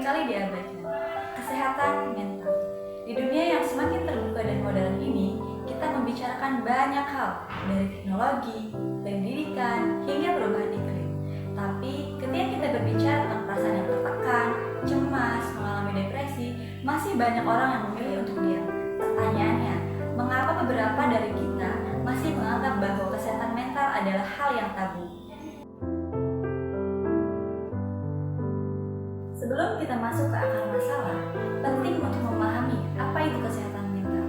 seringkali diabaikan. Kesehatan mental. Di dunia yang semakin terbuka dan modern ini, kita membicarakan banyak hal, dari teknologi, pendidikan, hingga perubahan iklim. Tapi ketika kita berbicara tentang perasaan yang tertekan, cemas, mengalami depresi, masih banyak orang yang memilih untuk diam. Pertanyaannya, mengapa beberapa dari kita masih menganggap bahwa kesehatan mental adalah hal yang tabu? Sebelum kita masuk ke akar masalah, penting untuk memahami apa itu kesehatan mental.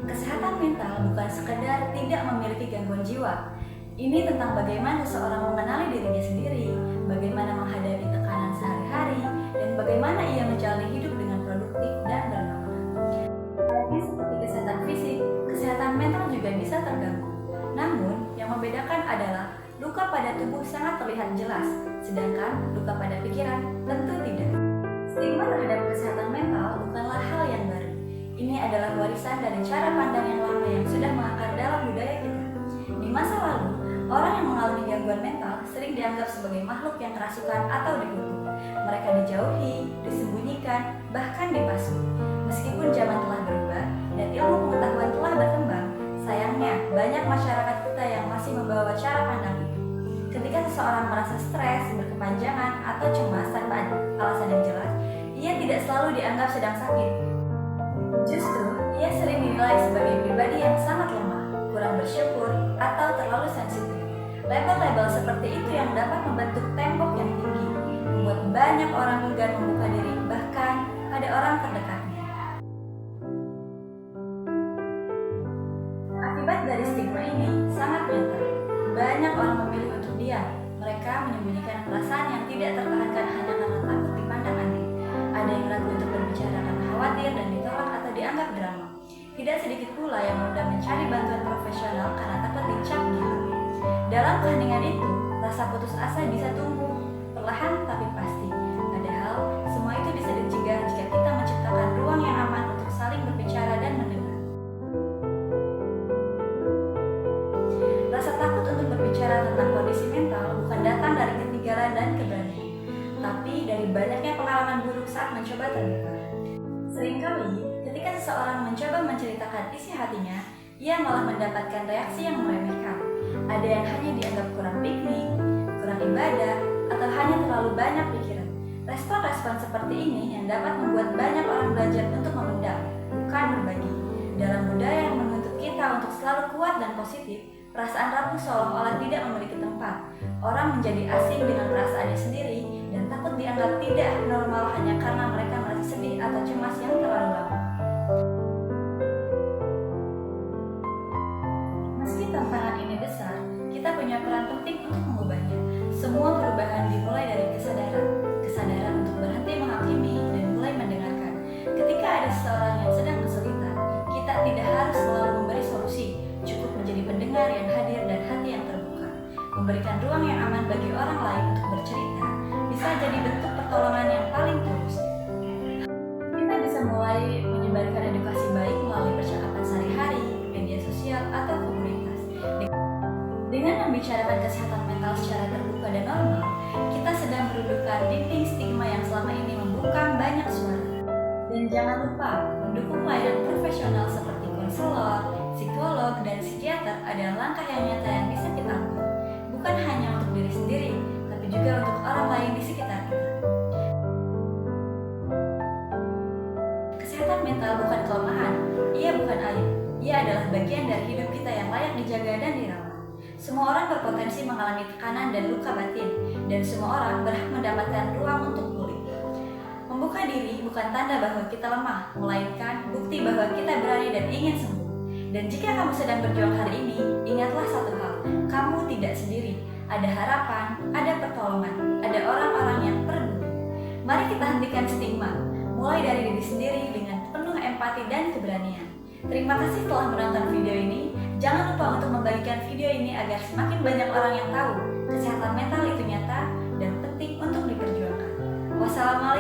Kesehatan mental bukan sekedar tidak memiliki gangguan jiwa. Ini tentang bagaimana seseorang mengenali dirinya sendiri, bagaimana menghadapi tekanan sehari-hari, dan bagaimana ia menjalani hidup dengan produktif dan bermanfaat. Halnya seperti kesehatan fisik, kesehatan mental juga bisa terganggu. Namun, yang membedakan adalah luka pada tubuh sangat terlihat jelas, sedangkan luka pada pikiran tentu tidak. Stigma terhadap kesehatan mental bukanlah hal yang baru. Ini adalah warisan dari cara pandang yang lama yang sudah mengakar dalam budaya kita. Di masa lalu, orang yang mengalami gangguan mental sering dianggap sebagai makhluk yang kerasukan atau dikutuk. Mereka dijauhi, disembunyikan, bahkan dipasung. Meskipun zaman telah berubah dan ilmu pengetahuan telah berkembang, sayangnya banyak masyarakat kita yang masih membawa cara pandang itu. Ketika seseorang merasa stres, berkepanjangan, atau cemas tanpa alasan yang jelas, ia tidak selalu dianggap sedang sakit. Justru, ia sering dinilai sebagai pribadi yang sangat lemah, kurang bersyukur, atau terlalu sensitif. Label-label seperti itu yang dapat membentuk tembok yang tinggi, membuat banyak orang enggan membuka diri, bahkan pada orang terdekatnya. Akibat dari stigma ini sangat nyata. Banyak orang memilih untuk diam. Mereka menyembunyikan perasaan yang tidak tertahankan hanya karena takut dipandang aneh. Ada yang ragu untuk berbicara karena khawatir dan ditolak atau dianggap drama. Tidak sedikit pula yang menunda mencari bantuan profesional karena takut dicap gila. Dalam keheningan itu, rasa putus asa bisa tumbuh, perlahan tapi pasti. Padahal, semua itu bisa dicegah jika kita menciptakan ruang yang aman untuk saling berbicara dan mendengar. Rasa takut untuk berbicara tentang kondisi mental bukan datang dari ketinggalan dan keberanian, tapi dari banyaknya pengalaman buruk saat mencoba terbuka. Seringkali, ketika seseorang mencoba menceritakan isi hatinya, ia malah mendapatkan reaksi yang meremehkan. Ada yang hanya dianggap kurang piknik, kurang ibadah, atau hanya terlalu banyak pikiran. Respon-respon seperti ini yang dapat membuat banyak orang belajar untuk memendam, bukan berbagi. Dalam budaya yang menuntut kita untuk selalu kuat dan positif, perasaan rapuh seolah-olah tidak memiliki tempat. Orang menjadi asing dengan perasaannya sendiri dan takut dianggap tidak normal hanya karena mereka merasa sedih atau cemas yang terlalu lama. Meski tantangan ini besar, kita punya peran penting untuk mengubahnya. Semua perubahan dimulai dari kesadaran untuk berhenti menghakimi dan mulai mendengarkan. Ketika ada seseorang yang sedang kesulitan, kita tidak harus selalu memberi solusi. Cukup menjadi pendengar yang hadir dan hati yang terbuka. Memberikan ruang yang aman bagi orang lain untuk bercerita bisa jadi bentuk pertolongan yang paling tulus. Kita bisa mulai menyebarkan edukasi baik melalui percakapan sehari-hari, media sosial, atau komunitas. Dengan membicarakan kesehatan mental secara terbuka dan normal, kita sedang meruntuhkan dinding stigma yang selama ini membungkam banyak suara. Dan jangan lupa, mendukung layanan profesional seperti konselor, psikolog, dan psikiater adalah langkah yang nyata yang bisa kita ambil. Bukan hanya untuk diri sendiri, tapi juga untuk orang lain di sekitar kita. Kesehatan mental bukan kelemahan, ia bukan aib. Ia adalah bagian dari hidup kita yang layak dijaga dan dirawat. Semua orang berpotensi mengalami tekanan dan luka batin, dan semua orang berhak mendapatkan ruang untuk pulih. Membuka diri bukan tanda bahwa kita lemah, melainkan bukti bahwa kita berani dan ingin sembuh. Dan jika kamu sedang berjuang hari ini, ingatlah satu hal, kamu tidak sendiri. Ada harapan, ada pertolongan, ada orang-orang yang peduli. Mari kita hentikan stigma, mulai dari diri sendiri dengan penuh empati dan keberanian. Terima kasih telah menonton video ini. Jangan lupa untuk membagikan video ini agar semakin banyak orang yang tahu kesehatan mental itu nyata dan penting untuk diperjuangkan. Wassalamualaikum.